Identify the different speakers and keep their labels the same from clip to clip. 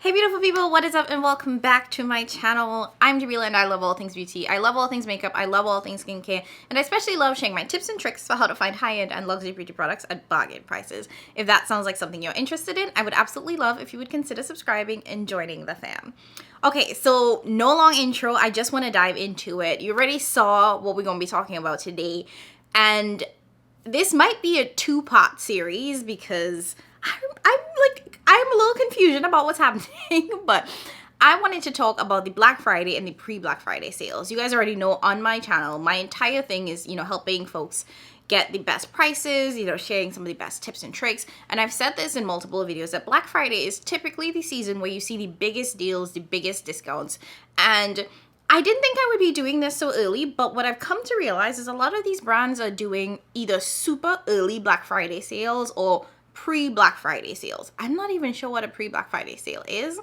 Speaker 1: Hey beautiful people, what is up and welcome back to my channel. I'm Jamila and I love all things beauty. I love all things makeup, I love all things skincare, and I especially love sharing my tips and tricks for how to find high-end and luxury beauty products at bargain prices. If that sounds like something you're interested in, I would absolutely love if you would consider subscribing and joining the fam. Okay, so no long intro, I just want to dive into it. You already saw what we're going to be talking about today, and this might be a two-part series because I'm a little confusion about what's happening, but I wanted to talk about the Black Friday and the pre-Black Friday sales. You guys already know on my channel, my entire thing is, helping folks get the best prices, sharing some of the best tips and tricks. And I've said this in multiple videos that Black Friday is typically the season where you see the biggest deals, the biggest discounts. And I didn't think I would be doing this so early, but what I've come to realize is a lot of these brands are doing either super early Black Friday sales or pre-Black Friday sales. I'm not even sure what a pre-Black Friday sale is.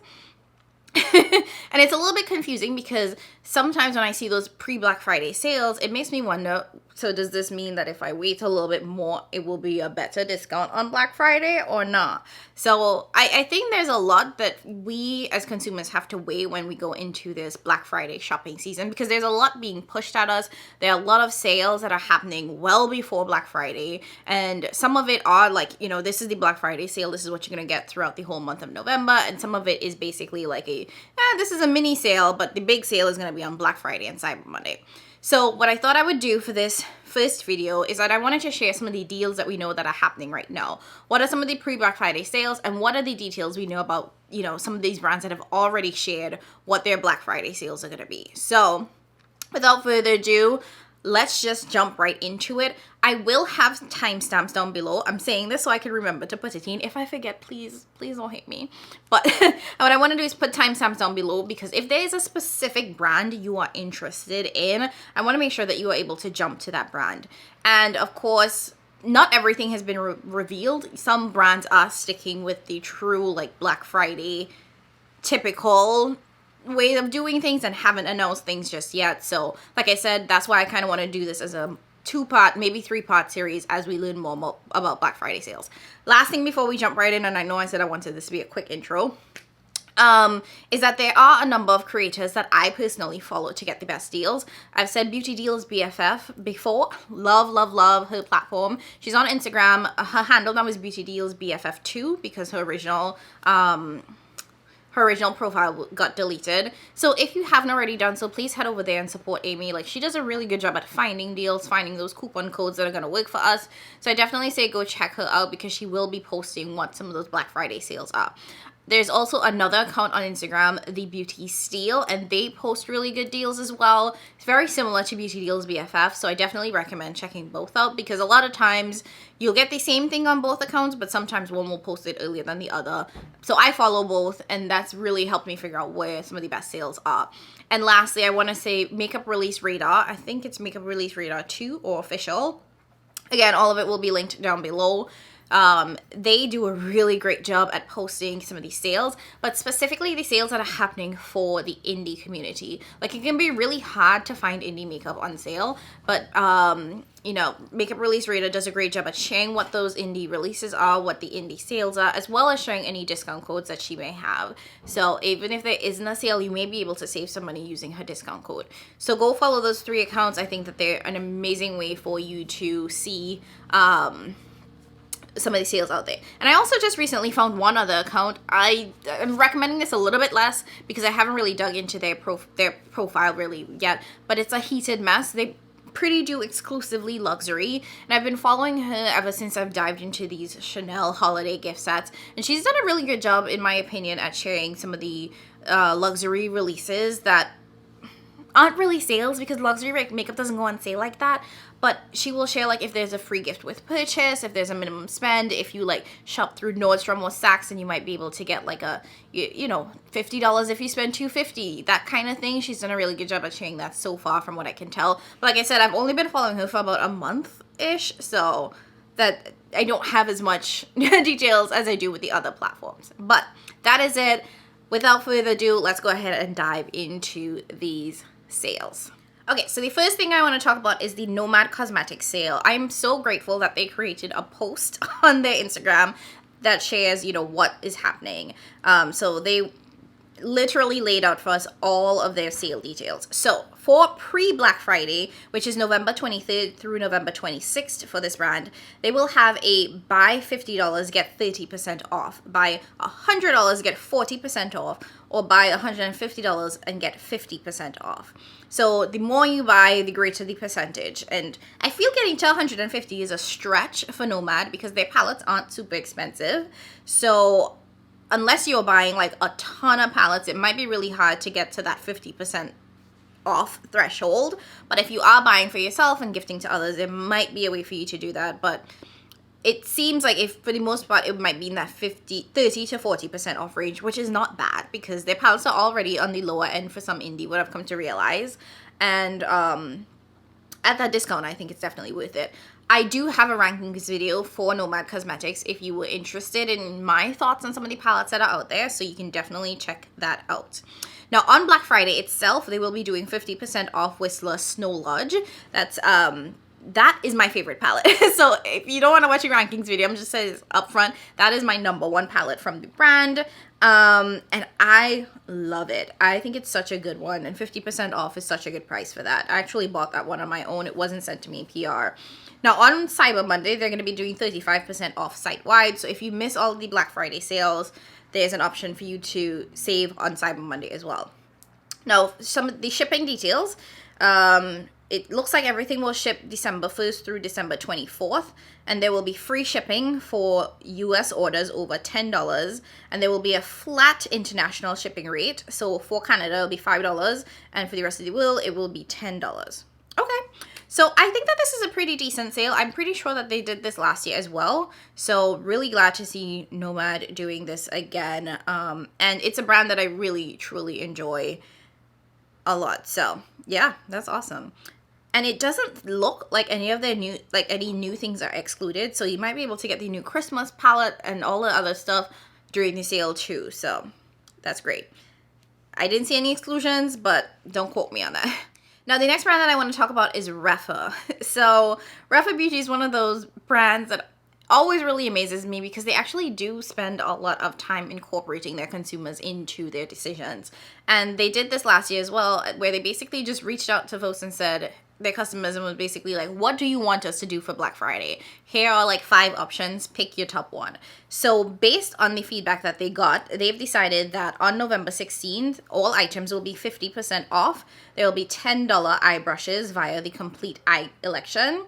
Speaker 1: And it's a little bit confusing because sometimes when I see those pre-Black Friday sales, it makes me wonder, so does this mean that if I wait a little bit more, it will be a better discount on Black Friday or not? So I think there's a lot that we as consumers have to weigh when we go into this Black Friday shopping season, because there's a lot being pushed at us. There are a lot of sales that are happening well before Black Friday, and some of it are like, this is the Black Friday sale, this is what you're going to get throughout the whole month of November, and some of it is basically like this is a mini sale, but the big sale is going to be on Black Friday and Cyber Monday. So what I thought I would do for this first video is that I wanted to share some of the deals that we know that are happening right now. What are some of the pre-Black Friday sales, and what are the details we know about, some of these brands that have already shared what their Black Friday sales are going to be. So without further ado, let's just jump right into it. I will have timestamps down below. I'm saying this so I can remember to put it in. If I forget, please don't hate me. But what I want to do is put timestamps down below, because if there is a specific brand you are interested in, I want to make sure that you are able to jump to that brand. And of course, not everything has been revealed. Some brands are sticking with the true Black Friday typical way of doing things and haven't announced things just yet. So like I said, that's why I kind of want to do this as a two-part, maybe three-part series as we learn more about Black Friday sales. Last thing before we jump right in, and I know I said I wanted this to be a quick intro, is that there are a number of creators that I personally follow to get the best deals. I've said Beauty Deals BFF before. Love her platform. She's on Instagram. Her handle now is Beauty Deals BFF2 because her original profile got deleted. So if you haven't already done so, please head over there and support Amy. She does a really good job at finding deals, finding those coupon codes that are going to work for us. So I definitely say go check her out, because she will be posting what some of those Black Friday sales are. There's also another account on Instagram, The Beauty Steal, and they post really good deals as well. It's very similar to Beauty Deals BFF, so I definitely recommend checking both out, because a lot of times you'll get the same thing on both accounts, but sometimes one will post it earlier than the other. So I follow both, and that's really helped me figure out where some of the best sales are. And lastly, I want to say Makeup Release Radar. I think it's Makeup Release Radar 2 or official. Again, all of it will be linked down below. They do a really great job at posting some of these sales, but specifically the sales that are happening for the indie community. It can be really hard to find indie makeup on sale, but Makeup Release Radar does a great job at sharing what those indie releases are, what the indie sales are, as well as showing any discount codes that she may have. So even if there isn't a sale, you may be able to save some money using her discount code. So go follow those three accounts. I think that they're an amazing way for you to see some of the sales out there. And I also just recently found one other account. I'm recommending this a little bit less because I haven't really dug into their profile really yet, but it's a Heated Mess. They pretty do exclusively luxury, and I've been following her ever since I've dived into these Chanel holiday gift sets, and she's done a really good job, in my opinion, at sharing some of the luxury releases that aren't really sales, because luxury makeup doesn't go on sale like that, but she will share if there's a free gift with purchase, if there's a minimum spend, if you shop through Nordstrom or Saks, and you might be able to get a $50 if you spend $250, that kind of thing. She's done a really good job at sharing that so far from what I can tell. But like I said, I've only been following her for about a month-ish, so that I don't have as much details as I do with the other platforms. But that is it. Without further ado, let's go ahead and dive into these sales. Okay, so the first thing I want to talk about is the Nomad Cosmetics sale. I'm so grateful that they created a post on their Instagram that shares, what is happening. So they literally laid out for us all of their sale details. So for pre-Black Friday, which is November 23rd through November 26th for this brand, they will have a buy $50, get 30% off, buy $100, get 40% off, or buy $150 and get 50% off. So the more you buy, the greater the percentage. And I feel getting to 150 is a stretch for Nomad because their palettes aren't super expensive. So unless you're buying like a ton of palettes, it might be really hard to get to that 50% off threshold. But if you are buying for yourself and gifting to others, it might be a way for you to do that. But it seems like if for the most part, it might be in that 30 to 40% off range, which is not bad because their palettes are already on the lower end for some indie, what I've come to realize. And at that discount, I think it's definitely worth it. I do have a rankings video for Nomad Cosmetics if you were interested in my thoughts on some of the palettes that are out there, so you can definitely check that out. Now, on Black Friday itself, they will be doing 50% off Whistler Snow Lodge. That is my favorite palette. So if you don't want to watch a rankings video, I'm just saying up front, that is my #1 palette from the brand. And I love it. I think it's such a good one, and 50% off is such a good price for that. I actually bought that one on my own. It wasn't sent to me in PR. Now, on Cyber Monday, they're going to be doing 35% off site-wide. So if you miss all the Black Friday sales, there's an option for you to save on Cyber Monday as well. Now, some of the shipping details. It looks like everything will ship December 1st through December 24th, and there will be free shipping for US orders over $10, and there will be a flat international shipping rate. So for Canada, it'll be $5, and for the rest of the world, it will be $10. Okay, so I think that this is a pretty decent sale. I'm pretty sure that they did this last year as well, so really glad to see Nomad doing this again, and it's a brand that I really, truly enjoy a lot. So yeah, that's awesome. And it doesn't look like any of their new things are excluded. So you might be able to get the new Christmas palette and all the other stuff during the sale too. So that's great. I didn't see any exclusions, but don't quote me on that. Now, the next brand that I want to talk about is Rephr. So Rephr Beauty is one of those brands that always really amazes me because they actually do spend a lot of time incorporating their consumers into their decisions. And they did this last year as well, where they basically just reached out to folks and said, their customers was basically like, what do you want us to do for Black Friday? Here are like 5 options, pick your top one. So based on the feedback that they got, they've decided that on November 16th, all items will be 50% off. There will be $10 eye brushes via the Complete Eye Collection.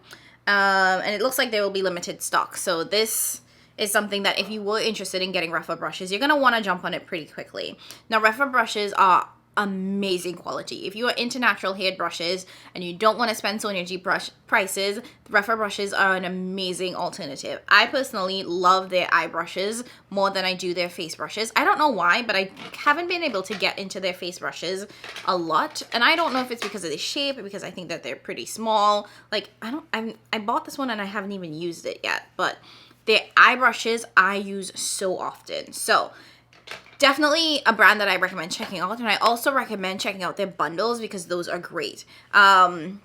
Speaker 1: And it looks like there will be limited stock. So this is something that if you were interested in getting Rephr brushes, you're going to want to jump on it pretty quickly. Now, Rephr brushes are amazing quality. If you are into natural haired brushes and you don't want to spend so energy brush prices, Rephr brushes are an amazing alternative. I personally love their eye brushes more than I do their face brushes. I don't know why, but I haven't been able to get into their face brushes a lot, and I don't know if it's because of the shape or because I think that they're pretty small. Like I bought this one and I haven't even used it yet, but their eye brushes I use so often. So definitely a brand that I recommend checking out, and I also recommend checking out their bundles because those are great. In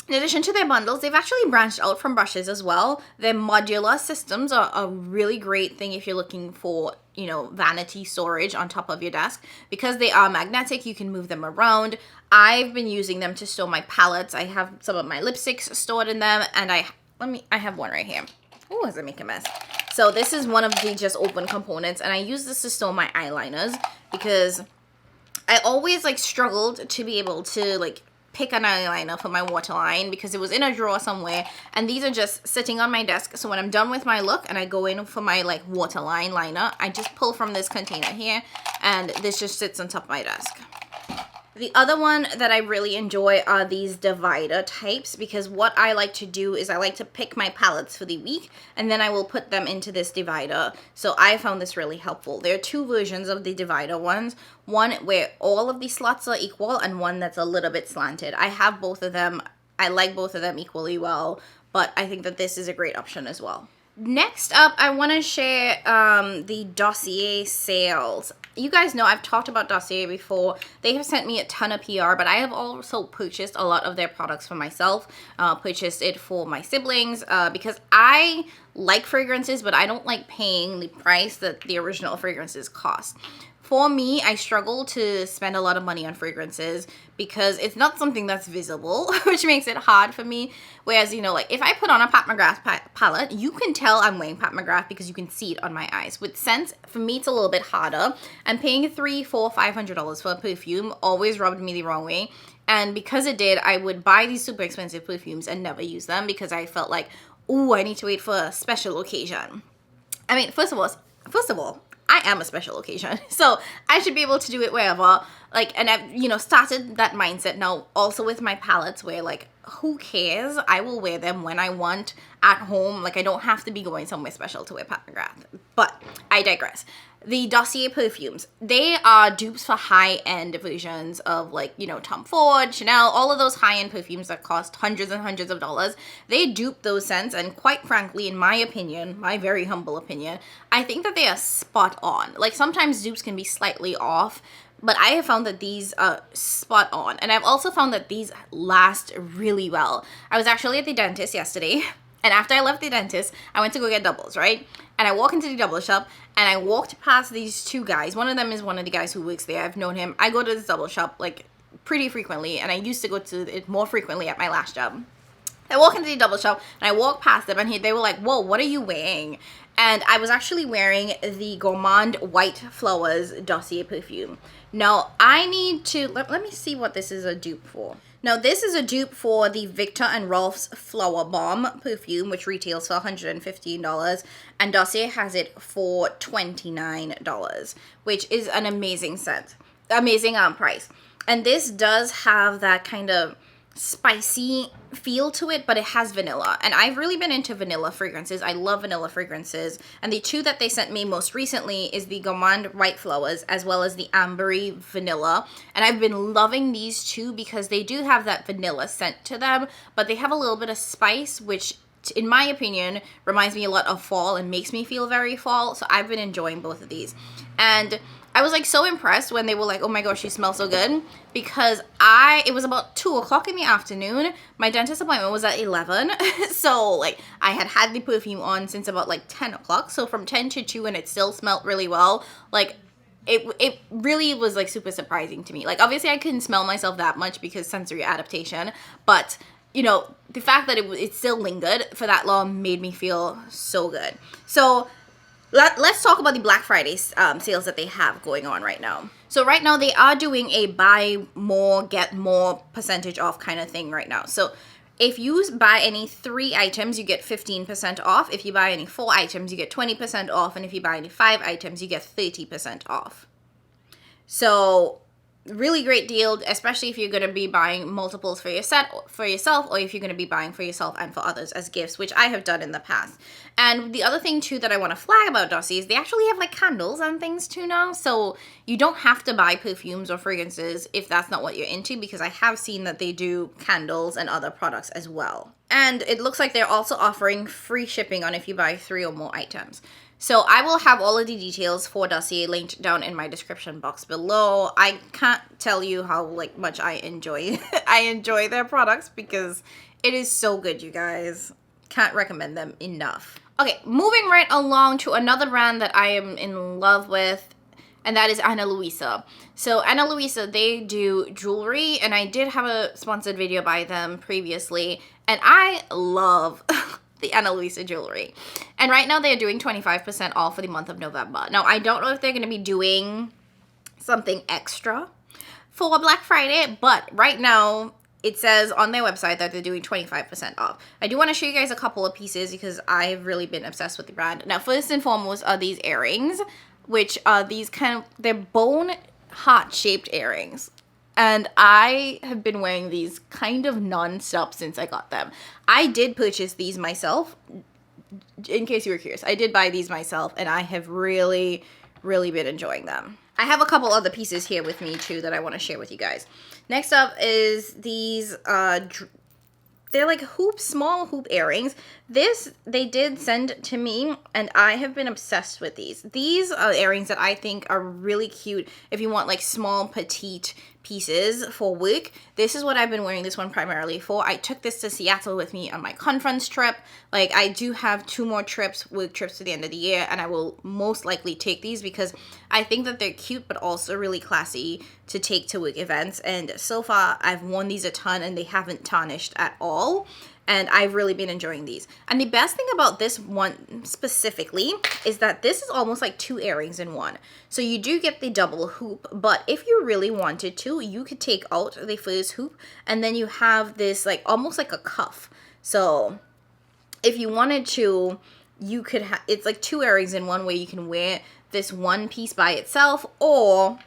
Speaker 1: addition to their bundles, they've actually branched out from brushes as well. Their modular systems are a really great thing if you're looking for, you know, vanity storage on top of your desk. Because they are magnetic, you can move them around. I've been using them to store my palettes. I have some of my lipsticks stored in them, and I have one right here. Oh, does it make a mess? So this is one of the just open components, and I use this to store my eyeliners because I always like struggled to be able to like pick an eyeliner for my waterline because it was in a drawer somewhere, and these are just sitting on my desk. So when I'm done with my look and I go in for my like waterline liner, I just pull from this container here, and this just sits on top of my desk. The other one that I really enjoy are these divider types, because what I like to do is I like to pick my palettes for the week and then I will put them into this divider. So I found this really helpful. There are 2 versions of the divider ones. One where all of the slots are equal and one that's a little bit slanted. I have both of them. I like both of them equally well, but I think that this is a great option as well. Next up, I want to share the Dossier sales. You guys know I've talked about Dossier before. They have sent me a ton of PR, but I have also purchased a lot of their products for myself. Purchased it for my siblings because I like fragrances, but I don't like paying the price that the original fragrances cost. for me, I struggle to spend a lot of money on fragrances because it's not something that's visible, which makes it hard for me. Whereas, you know, like if I put on a Pat McGrath palette, you can tell I'm wearing Pat McGrath because you can see it on my eyes. With scents, for me, it's a little bit harder. And paying $300, $400, $500 for a perfume always rubbed me the wrong way. And because it did, I would buy these super expensive perfumes and never use them because I felt like, oh, I need to wait for a special occasion. I mean, first of all, I am a special occasion, so I should be able to do it wherever. Like, and I've, you know, started that mindset now also with my palettes where, like, who cares? I will wear them when I want at home. Like, I don't have to be going somewhere special to wear Pat McGrath. But I digress. The Dossier perfumes, they are dupes for high-end versions of, like, you know, Tom Ford, Chanel, all of those high-end perfumes that cost hundreds and hundreds of dollars. They dupe those scents, and quite frankly, in my opinion, my very humble opinion, I think that they are spot on. Like, sometimes dupes can be slightly off, but I have found that these are spot on. And I've also found that these last really well. I was actually at the dentist yesterday, and after I left the dentist, I went to go get doubles, right? And I walk into the double shop, and I walked past these two guys. One of them is one of the guys who works there. I've known him. I go to this double shop, like, pretty frequently, and I used to go to it more frequently at my last job. I walk into the double shop, and I walk past them, and they were like, whoa, what are you wearing? And I was actually wearing the Gourmand White Flowers Dossier perfume. Now, I need to, let me see what this is a dupe for. Now, this is a dupe for the Victor and Rolf's Flower Bomb perfume, which retails for $115, and Dossier has it for $29, which is an amazing scent, amazing price. And this does have that kind of spicy feel to it, but it has vanilla, and I've really been into vanilla fragrances. I love vanilla fragrances, and the two that they sent me most recently is the Gourmand White Flowers as well as the Ambery Vanilla, and I've been loving these two because they do have that vanilla scent to them, but they have a little bit of spice, which in my opinion reminds me a lot of fall and makes me feel very fall. So I've been enjoying both of these, and I was like so impressed when they were like, oh my gosh, you smell so good, because it was about 2 o'clock in the afternoon. My dentist appointment was at 11. So like I had the perfume on since about like 10 o'clock. So from 10 to 2, and it still smelled really well. Like it really was like super surprising to me. Like obviously I couldn't smell myself that much because sensory adaptation, but you know, the fact that it still lingered for that long made me feel so good. So let's talk about the Black Friday sales that they have going on right now. So right now they are doing a buy more, get more percentage off kind of thing right now. So if you buy any 3 items, you get 15% off. If you buy any 4 items, you get 20% off. And if you buy any 5 items, you get 30% off. So really great deal, especially if you're going to be buying multiples for your set for yourself, or if you're going to be buying for yourself and for others as gifts, which I have done in the past. And the other thing too that I want to flag about Dossier is they actually have like candles and things too now, so you don't have to buy perfumes or fragrances if that's not what you're into, because I have seen that they do candles and other products as well. And it looks like they're also offering free shipping on if you buy 3 or more items. So I will have all of the details for Dossier linked down in my description box below. I can't tell you how like much I enjoy their products because it is so good, you guys. Can't recommend them enough. Okay, moving right along to another brand that I am in love with, and that is Ana Luisa. So Ana Luisa, they do jewelry, and I did have a sponsored video by them previously, and I love the Ana Luisa jewelry. And right now they're doing 25% off for the month of November. Now, I don't know if they're going to be doing something extra for Black Friday, but right now it says on their website that they're doing 25% off. I do want to show you guys a couple of pieces because I've really been obsessed with the brand. Now, first and foremost are these earrings, which are these they're bone heart-shaped earrings. And I have been wearing these kind of non-stop since I got them. I did purchase these myself. In case you were curious, I did buy these myself, and I have really, really been enjoying them. I have a couple other pieces here with me too that I want to share with you guys. Next up is these, they're like small hoop earrings. This they did send to me, and I have been obsessed with these. These are earrings that I think are really cute if you want like small petite pieces for work. This is what I've been wearing this one primarily for. I took this to Seattle with me on my conference trip. Like, I do have 2 more trips, work trips to the end of the year, and I will most likely take these because I think that they're cute but also really classy to take to work events. And so far I've worn these a ton and they haven't tarnished at all. And I've really been enjoying these. And the best thing about this one specifically is that this is almost like 2 earrings in one. So you do get the double hoop, but if you really wanted to, you could take out the first hoop and then you have this like almost like a cuff. So if you wanted to, you could have, it's like 2 earrings in one where you can wear this one piece by itself, or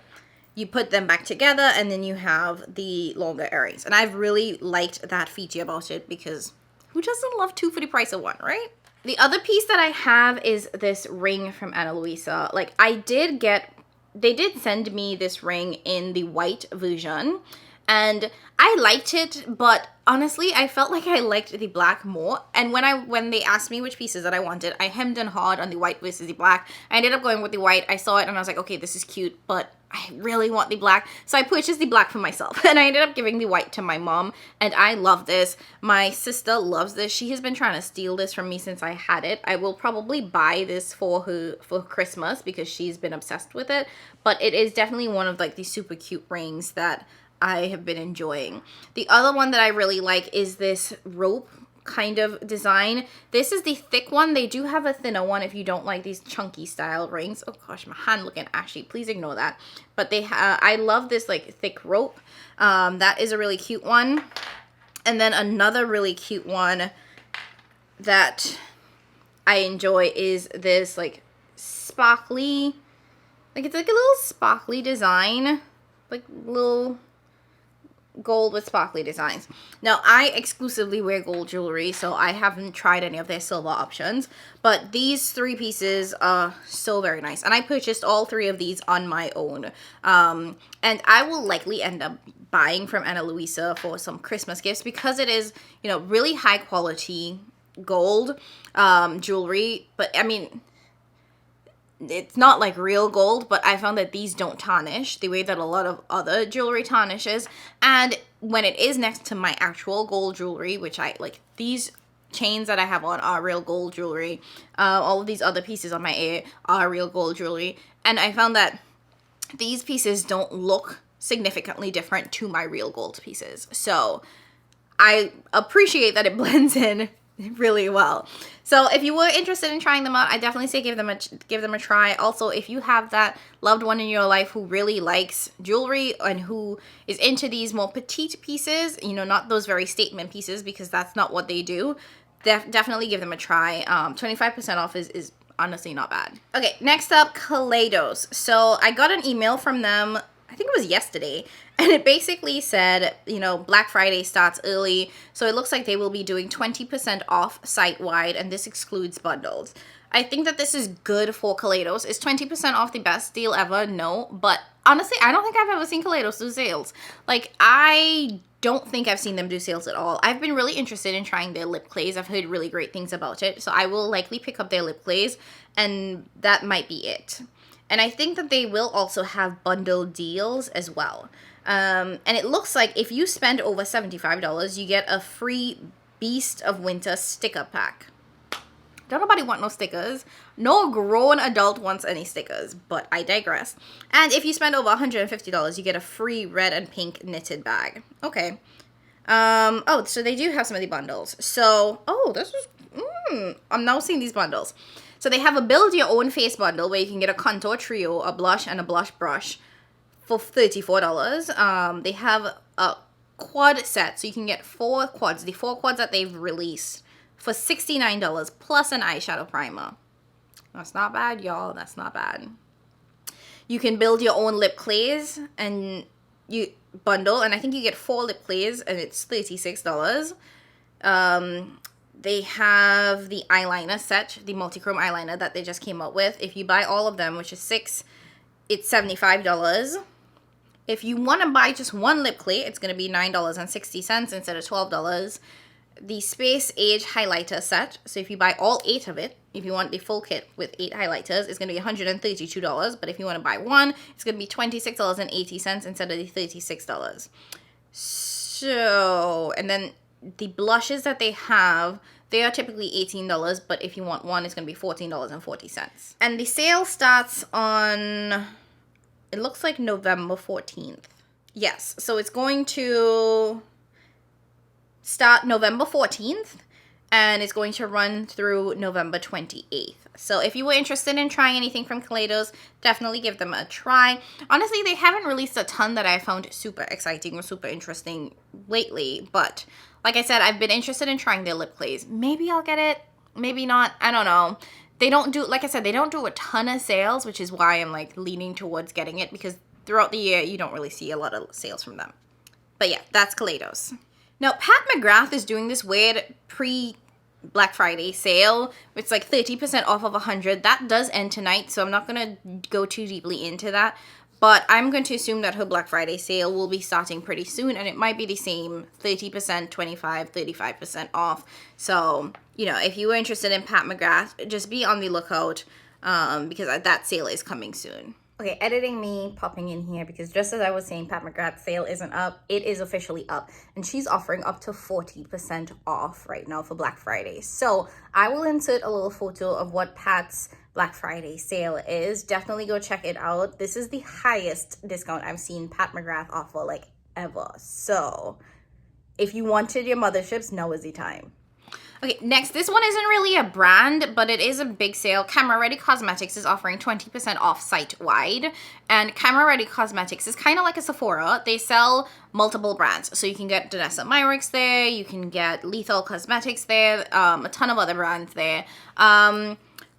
Speaker 1: you put them back together and then you have the longer earrings. And I've really liked that feature about it because who doesn't love 2 for the price of 1, right? The other piece that I have is this ring from Ana Luisa. Like, they did send me this ring in the white version and I liked it, but honestly, I felt like I liked the black more. And when they asked me which pieces that I wanted, I hemmed and hawed on the white versus the black. I ended up going with the white. I saw it and I was like, okay, this is cute, but I really want the black. So I purchased the black for myself and I ended up giving the white to my mom. And I love this. My sister loves this. She has been trying to steal this from me since I had it. I will probably buy this for her for Christmas because she's been obsessed with it. But it is definitely one of like the super cute rings that I have been enjoying. The other one that I really like is this rope kind of design. This is the thick one. They do have a thinner one if you don't like these chunky style rings. Oh gosh, my hand looking ashy. Please ignore that. But I love this like thick rope. That is a really cute one. And then another really cute one that I enjoy is this like sparkly, like it's like a little sparkly design, like little gold with sparkly designs. Now, I exclusively wear gold jewelry, so I haven't tried any of their silver options, but these 3 pieces are so very nice, and I purchased all 3 of these on my own, and I will likely end up buying from Ana Luisa for some Christmas gifts because it is, you know, really high quality gold jewelry. But I mean, it's not like real gold, but I found that these don't tarnish the way that a lot of other jewelry tarnishes. And when it is next to my actual gold jewelry, which I like, these chains that I have on are real gold jewelry. All of these other pieces on my ear are real gold jewelry. And I found that these pieces don't look significantly different to my real gold pieces. So I appreciate that it blends in really well. So if you were interested in trying them out, I definitely say give them a try. Also, if you have that loved one in your life who really likes jewelry and who is into these more petite pieces, you know, not those very statement pieces, because that's not what they do, definitely give them a try. 25% off is honestly not bad. Okay, next up, Kaleidos. So I got an email from them, I think it was yesterday, and it basically said, you know, Black Friday starts early, so it looks like they will be doing 20% off site-wide, and this excludes bundles. I think that this is good for Kaleidos. Is 20% off the best deal ever? No, but honestly, I don't think I've ever seen Kaleidos do sales. Like, I don't think I've seen them do sales at all. I've been really interested in trying their lip glaze. I've heard really great things about it, so I will likely pick up their lip glaze, and that might be it. And I think that they will also have bundle deals as well. And it looks like if you spend over $75, you get a free Beast of Winter sticker pack. Don't nobody want no stickers. No grown adult wants any stickers, but I digress. And if you spend over $150, you get a free red and pink knitted bag. Okay. Oh, so they do have some of the bundles. So, oh, this is, I'm now seeing these bundles. So they have a build your own face bundle where you can get a contour trio, a blush, and a blush brush for $34. They have a quad set, so you can get 4 quads, the 4 quads that they've released, for $69 plus an eyeshadow primer. That's not bad, y'all. That's not bad. You can build your own lip glaze and you bundle, and I think you get 4 lip glaze, and it's $36. They have the eyeliner set, the multi-chrome eyeliner that they just came out with. If you buy all of them, which is 6, it's $75. If you want to buy just one lip clay, it's going to be $9.60 instead of $12. the Space Age highlighter set. So if you buy all 8 of it, if you want the full kit with 8 highlighters, it's going to be $132. But if you want to buy one, it's going to be $26.80 instead of the $36. So, and then the blushes that they have, they are typically $18, but if you want one, it's going to be $14.40. And the sale starts on, it looks like November 14th. Yes, so it's going to start November 14th, and it's going to run through November 28th. So if you were interested in trying anything from Kaleidos, definitely give them a try. Honestly, they haven't released a ton that I found super exciting or super interesting lately, but like I said, I've been interested in trying their lip glaze. Maybe I'll get it, maybe not, I don't know. They don't do, like I said, they don't do a ton of sales, which is why I'm like leaning towards getting it, because throughout the year, you don't really see a lot of sales from them. But yeah, that's Kaleidos. Now, Pat McGrath is doing this weird pre-Black Friday sale. It's like 30% off of 100. That does end tonight, so I'm not going to go too deeply into that. But I'm going to assume that her Black Friday sale will be starting pretty soon, and it might be the same 30%, 25, 35% off. So, you know, if you were interested in Pat McGrath, just be on the lookout because that sale is coming soon. Okay, editing me popping in here because just as I was saying, Pat McGrath's sale isn't up. It is officially up, and she's offering up to 40% off right now for Black Friday. So I will insert a little photo of what Pat's Black Friday sale is. Definitely go check it out. This is the highest discount I've seen Pat McGrath offer like ever. So if you wanted your motherships, now is the time. Okay, next, this one isn't really a brand, but it is a big sale. Camera Ready Cosmetics is offering 20% off site-wide, and Camera Ready Cosmetics is kind of like a Sephora. They sell multiple brands, so you can get Danessa Myricks there, you can get Lethal Cosmetics there, a ton of other brands there.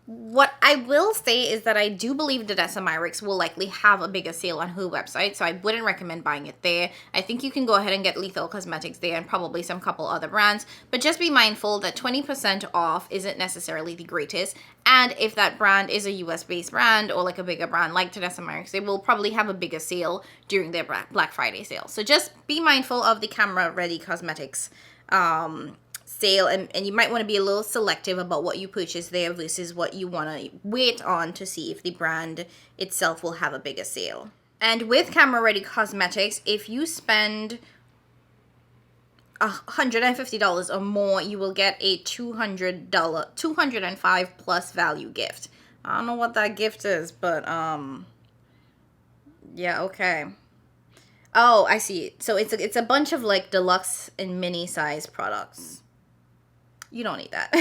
Speaker 1: What I will say is that I do believe Danessa Myricks will likely have a bigger sale on her website, so I wouldn't recommend buying it there. I think you can go ahead and get Lethal Cosmetics there and probably some couple other brands, but just be mindful that 20% off isn't necessarily the greatest, and if that brand is a US-based brand or like a bigger brand like Danessa Myricks, they will probably have a bigger sale during their Black Friday sale. So just be mindful of the Camera Ready Cosmetics sale, and you might want to be a little selective about what you purchase there versus what you want to wait on to see if the brand itself will have a bigger sale. And with Camera Ready Cosmetics, if you spend $150 or more, you will get a $205 plus value gift. I don't know what that gift is, but yeah, okay. Oh, I see. So it's a bunch of like deluxe and mini size products. You don't need that.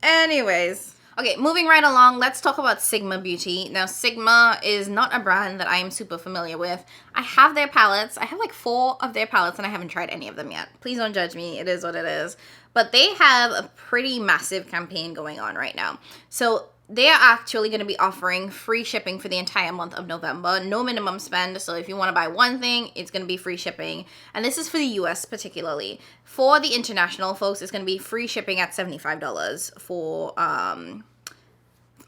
Speaker 1: Anyways. Okay, moving right along, let's talk about Sigma Beauty. Now, Sigma is not a brand that I am super familiar with. I have their palettes. I have like 4 of their palettes and I haven't tried any of them yet. Please don't judge me. It is what it is. But they have a pretty massive campaign going on right now. So they are actually going to be offering free shipping for the entire month of November. No minimum spend. So if you want to buy one thing, it's going to be free shipping. And this is for the US particularly. For the international folks, it's going to be free shipping at $75 for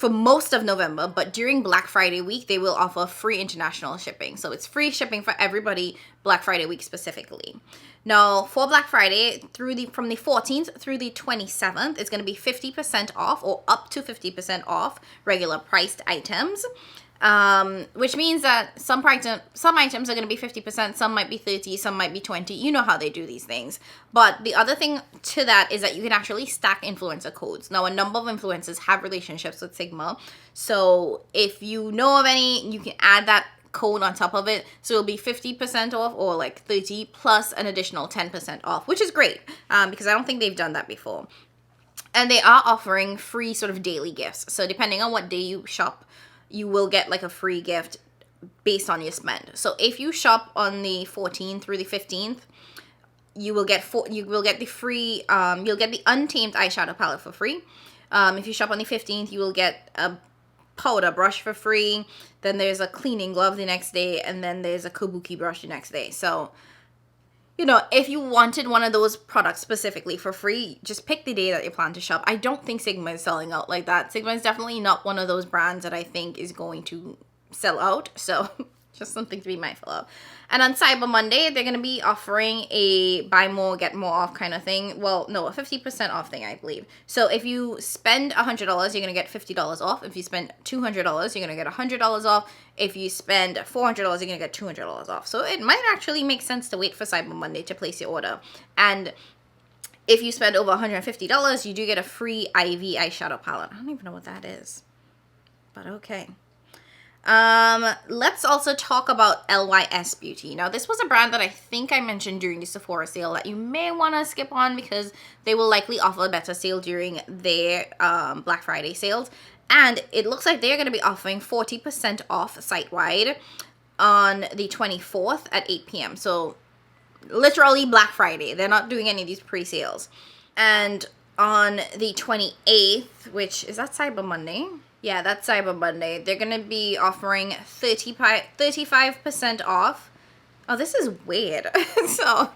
Speaker 1: most of November, but during Black Friday week, they will offer free international shipping. So it's free shipping for everybody Black Friday week specifically. Now, for Black Friday, from the 14th through the 27th, it's going to be 50% off or up to 50% off regular priced items. Which means that some items are going to be 50%, some might be 30, some might be 20. You know how they do these things. But the other thing to that is that you can actually stack influencer codes. Now, a number of influencers have relationships with Sigma. So if you know of any, you can add that code on top of it. So it'll be 50% off or like 30 plus an additional 10% off, which is great because I don't think they've done that before. And they are offering free sort of daily gifts. So depending on what day you shop, you will get like a free gift based on your spend. So if you shop on the 14th through the 15th, you will get the free you'll get the Untamed eyeshadow palette for free. If you shop on the 15th, you will get a powder brush for free. Then there's a cleaning glove the next day, and then there's a kabuki brush the next day. So, you know, if you wanted one of those products specifically for free, just pick the day that you plan to shop. I don't think Sigma is selling out like that. Sigma is definitely not one of those brands that I think is going to sell out. So Just something to be mindful of. And on Cyber Monday, they're going to be offering a buy more, get more off kind of thing. Well, no, a 50% off thing, I believe. So if you spend $100, you're going to get $50 off. If you spend $200, you're going to get $100 off. If you spend $400, you're going to get $200 off. So it might actually make sense to wait for Cyber Monday to place your order. And if you spend over $150, you do get a free IV eyeshadow palette. I don't even know what that is, but okay. Let's also talk about LYS Beauty. Now, this was a brand that I think I mentioned during the Sephora sale that you may want to skip on because they will likely offer a better sale during their Black Friday sales. And it looks like they're going to be offering 40% off site-wide on the 24th at 8 p.m. So literally Black Friday. They're not doing any of these pre-sales. And on the 28th, which is that Cyber Monday? Yeah, that's Cyber Monday. They're going to be offering 35% off. Oh, this is weird. So,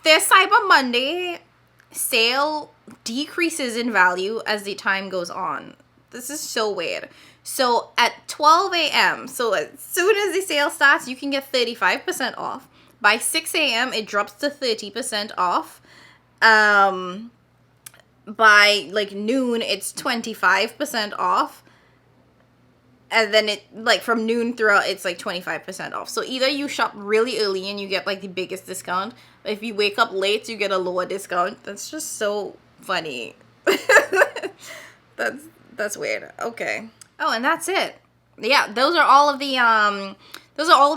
Speaker 1: their Cyber Monday sale decreases in value as the time goes on. This is so weird. So, at 12 a.m., so as soon as the sale starts, you can get 35% off. By 6 a.m., it drops to 30% off. By like noon, it's 25% off. And then it, like, from noon throughout, it's like 25% off. So either you shop really early and you get like the biggest discount. If you wake up late, you get a lower discount. That's just so funny. That's weird. Okay. Oh, and that's it. Yeah, those are all of the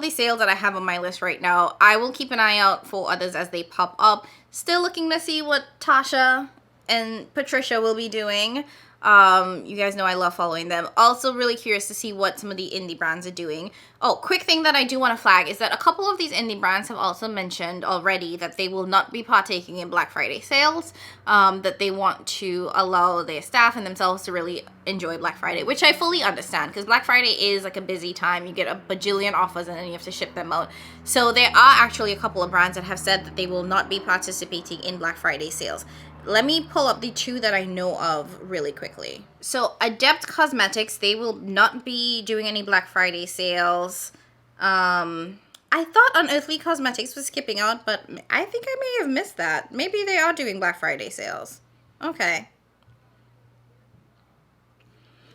Speaker 1: sales that I have on my list right now. I will keep an eye out for others as they pop up. Still looking to see what Tasha and Patricia will be doing. You guys know I love following them. Also really curious to see what some of the indie brands are doing. Oh, quick thing that I do want to flag is that a couple of these indie brands have also mentioned already that they will not be partaking in Black Friday sales, that they want to allow their staff and themselves to really enjoy Black Friday, which I fully understand because Black Friday is like a busy time. You get a bajillion offers and then you have to ship them out. So there are actually a couple of brands that have said that they will not be participating in Black Friday sales. Let me pull up the two that I know of really quickly. So Adept Cosmetics, they will not be doing any Black Friday sales. I thought Unearthly Cosmetics was skipping out, but I think I may have missed that. Maybe they are doing Black Friday sales. Okay.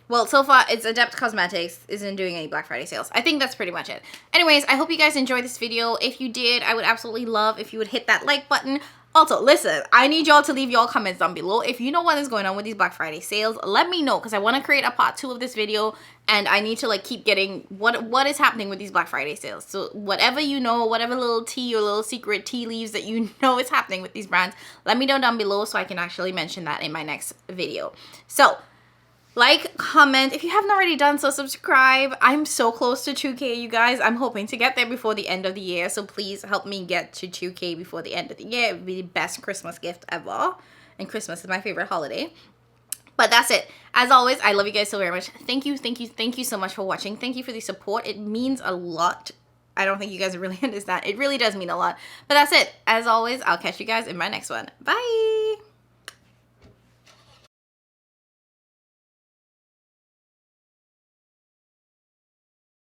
Speaker 1: Well, so far, it's Adept Cosmetics isn't doing any Black Friday sales. I think that's pretty much it. Anyways, I hope you guys enjoyed this video. If you did, I would absolutely love if you would hit that like button. Also, listen, I need y'all to leave y'all comments down below. If you know what is going on with these Black Friday sales, let me know because I want to create a part 2 of this video and I need to like keep getting what is happening with these Black Friday sales. So whatever you know, whatever little tea or little secret tea leaves that you know is happening with these brands, let me know down below so I can actually mention that in my next video. So, like, comment. If you haven't already done so, subscribe. I'm so close to 2K, you guys. I'm hoping to get there before the end of the year. So please help me get to 2K before the end of the year. It would be the best Christmas gift ever. And Christmas is my favorite holiday. But that's it. As always, I love you guys so very much. Thank you so much for watching. Thank you for the support. It means a lot. I don't think you guys really understand. It really does mean a lot. But that's it. As always, I'll catch you guys in my next one. Bye!